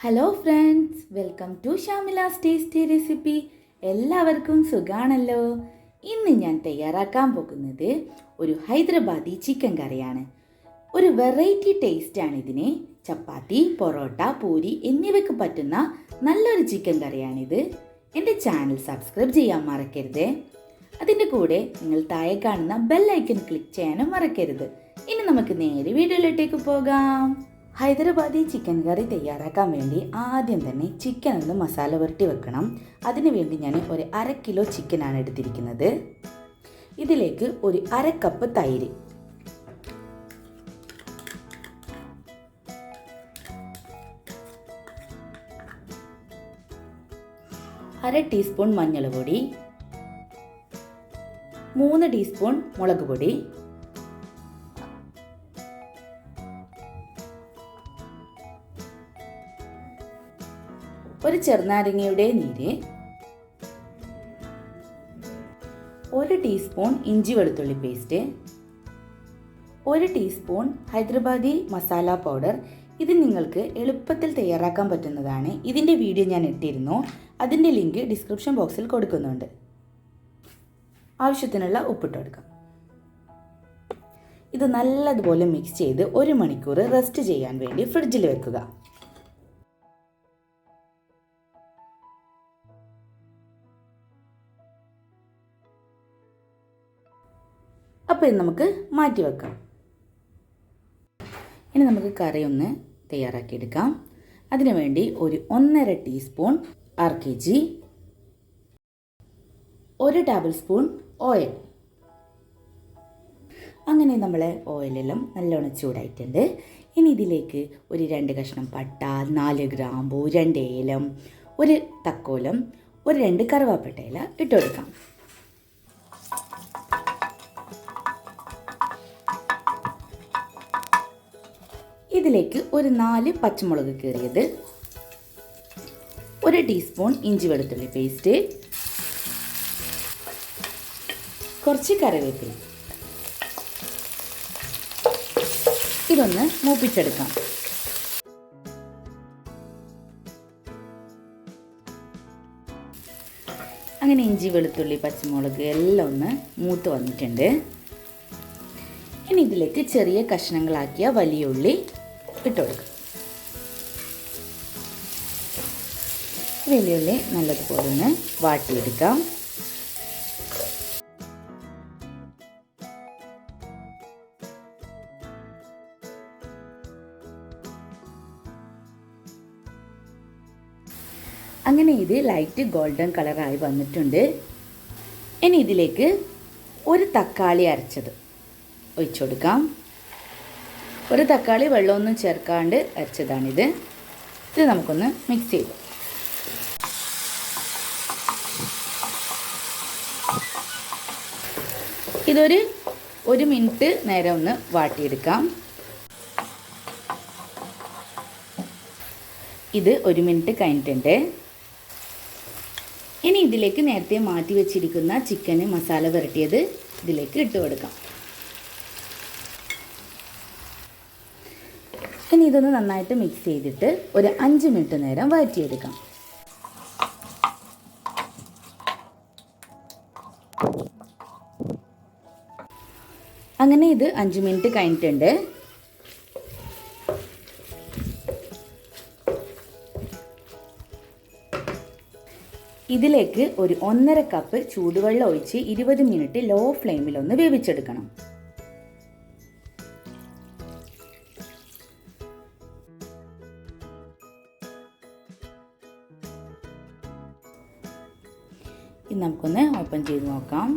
Hello friends, welcome to Shamila's tasty recipe. എല്ലാവർക്കും സുഖാണല്ലോ. ഇന്ന് ഞാൻ തയ്യാറാക്കാൻ പോകുന്നത് ഒരു ഹൈദരാബാദി ചിക്കൻ കറിയാണ്. ഒരു വെറൈറ്റി ടേസ്റ്റാണ് ഇതിന്. ചപ്പാത്തി, പൊറോട്ട, പൂരി എന്നിവയ്ക്ക് പറ്റുന്ന നല്ലൊരു ചിക്കൻ കറിയാണിത്. എൻ്റെ ചാനൽ സബ്സ്ക്രൈബ് ചെയ്യാൻ മറക്കരുത്. അതിൻ്റെ കൂടെ നിങ്ങൾ താഴെ കാണുന്ന ബെൽ ഐക്കൺ ക്ലിക്ക് ചെയ്യാനും മറക്കരുത്. ഇനി നമുക്ക് നേരെ വീഡിയോയിലേക്ക് പോകാം. ഹൈദരാബാദി ചിക്കൻ കറി തയ്യാറാക്കാൻ വേണ്ടി ആദ്യം തന്നെ ചിക്കൻ ഒന്ന് മസാല പുരട്ടി വെക്കണം. അതിനു വേണ്ടി ഞാൻ ഒരു 1/2 കിലോ ചിക്കനാണ് എടുത്തിരിക്കുന്നത്. ഇതിലേക്ക് ഒരു 1/2 കപ്പ് തൈര്, അര ടീസ്പൂൺ മഞ്ഞൾ പൊടി, 3 ടീസ്പൂൺ മുളക് പൊടി, ഒരു ചെറുനാരങ്ങയുടെ നീര്, 1 ടീസ്പൂൺ ഇഞ്ചി വെളുത്തുള്ളി paste, 1 teaspoon Hyderabadi masala powder. ഇത് നിങ്ങൾക്ക് എളുപ്പത്തിൽ തയ്യാറാക്കാൻ പറ്റുന്നതാണ്. ഇതിൻ്റെ വീഡിയോ ഞാൻ ഇട്ടിരുന്നു. അതിൻ്റെ ലിങ്ക് ഡിസ്ക്രിപ്ഷൻ ബോക്സിൽ കൊടുക്കുന്നുണ്ട്. ആവശ്യത്തിനുള്ള ഉപ്പിട്ട് കൊടുക്കാം. ഇത് നല്ലതുപോലെ മിക്സ് ചെയ്ത് 1 മണിക്കൂർ റെസ്റ്റ് ചെയ്യാൻ വേണ്ടി ഫ്രിഡ്ജിൽ വെക്കുക. അപ്പോൾ ഇത് നമുക്ക് മാറ്റി വെക്കാം. ഇനി നമുക്ക് കറി ഒന്ന് തയ്യാറാക്കിയെടുക്കാം. അതിനുവേണ്ടി ഒരു 1.5 teaspoon RKG, 1 table spoon oil. അങ്ങനെ നമ്മളെ ഓയിലെല്ലാം നല്ലോണം ചൂടായിട്ടുണ്ട്. ഇനി ഇതിലേക്ക് ഒരു 2 കഷ്ണം പട്ട, 4 ഗ്രാമ്പൂ, 2 ഏലം, 1 തക്കോലം, ഒരു 2 കറുവാപ്പട്ട ഇല ഇട്ട് കൊടുക്കാം. ഇതിലേക്ക് ഒരു 4 പച്ചമുളക് കീറിയത്, 1 ടീസ്പൂൺ ഇഞ്ചി വെളുത്തുള്ളി പേസ്റ്റ്, കുറച്ച് കറിവേപ്പില. ഇതൊന്ന് മൂപ്പിച്ചെടുക്കാം. അങ്ങനെ ഇഞ്ചി വെളുത്തുള്ളി പച്ചമുളക് എല്ലാം ഒന്ന് മൂത്ത് വന്നിട്ടുണ്ട്. ഇനി ഇതിലേക്ക് ചെറിയ കഷ്ണങ്ങളാക്കിയ വലിയ ഉള്ളി ഇട്ട് കൊടുക്കുക. വെള്ളുള്ളി നല്ലതുപോലെ ഒന്ന് വാട്ടിയെടുക്കാം. അങ്ങനെ ഇത് ലൈറ്റ് ഗോൾഡൻ കളറായി വന്നിട്ടുണ്ട്. ഇനി ഇതിലേക്ക് ഒരു തക്കാളി അരച്ചത് ഒഴിച്ചു കൊടുക്കാം. ഒരു തക്കാളി വെള്ളമൊന്നും ചേർക്കാണ്ട് അരച്ചതാണിത്. ഇത് നമുക്കൊന്ന് മിക്സ് ചെയ്തു. ഇതൊരു 1 മിനിറ്റ് നേരം ഒന്ന് വാട്ടിയെടുക്കാം. ഇത് 1 മിനിറ്റ് കഴിഞ്ഞിട്ടുണ്ട്. ഇനി ഇതിലേക്ക് നേരത്തെ മാറ്റി വെച്ചിരിക്കുന്ന ചിക്കന് മസാല പുരട്ടിയത് ഇതിലേക്ക് ഇട്ട് കൊടുക്കാം. ഇനി ഇതൊന്ന് നന്നായിട്ട് മിക്സ് ചെയ്തിട്ട് ഒരു 5 മിനിറ്റ് നേരം വഴറ്റിയെടുക്കാം. അങ്ങനെ ഇത് 5 മിനിറ്റ് കഴിഞ്ഞിട്ടുണ്ട്. ഇതിലേക്ക് ഒരു 1.5 കപ്പ് ചൂടുവെള്ളം ഒഴിച്ച് 20 മിനിറ്റ് ലോ ഫ്ലെയിമിൽ ഒന്ന് വേവിച്ചെടുക്കണം. ഇത് നമുക്കൊന്ന് ഓപ്പൺ ചെയ്ത് നോക്കാം.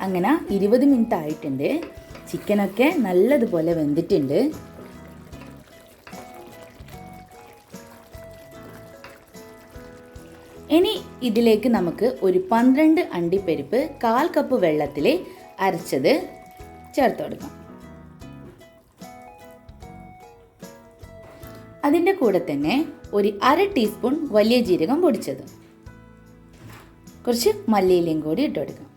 അങ്ങനെ 20 മിനിറ്റ് ആയിട്ടുണ്ട്. ചിക്കനൊക്കെ നല്ലതുപോലെ വെന്തിട്ടുണ്ട്. ഇനി ഇതിലേക്ക് നമുക്ക് ഒരു 12 അണ്ടിപ്പരിപ്പ് 1/4 കപ്പ് വെള്ളത്തിൽ അരച്ചത് ചേർത്ത് കൊടുക്കാം. അതിൻ്റെ കൂടെ തന്നെ ഒരു 1/2 ടീസ്പൂൺ വലിയ ജീരകം പൊടിച്ചത്, കുറച്ച് മല്ലിയിലയും കൂടി ഇട്ട് കൊടുക്കാം.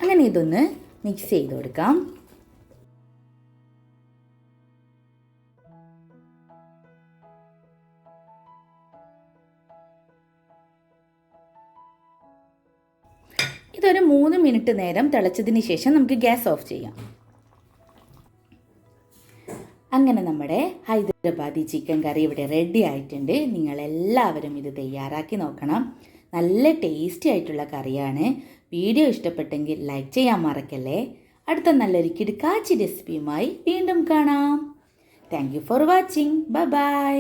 അങ്ങനെ ഇതൊന്ന് മിക്സ് ചെയ്ത് കൊടുക്കാം. ഇതൊരു 3 മിനിറ്റ് നേരം തിളച്ചതിന് ശേഷം നമുക്ക് ഗ്യാസ് ഓഫ് ചെയ്യാം. അങ്ങനെ നമ്മുടെ ഹൈദരാബാദി ചിക്കൻ കറി ഇവിടെ റെഡി ആയിട്ടുണ്ട്. നിങ്ങളെല്ലാവരും ഇത് തയ്യാറാക്കി നോക്കണം. നല്ല ടേസ്റ്റി ആയിട്ടുള്ള കറിയാണ്. വീഡിയോ ഇഷ്ടപ്പെട്ടെങ്കിൽ ലൈക്ക് ചെയ്യാൻ മറക്കല്ലേ. അടുത്ത നല്ലൊരു കിടുക്കാച്ചി റെസിപ്പിയുമായി വീണ്ടും കാണാം. Thank you for watching. Bye bye.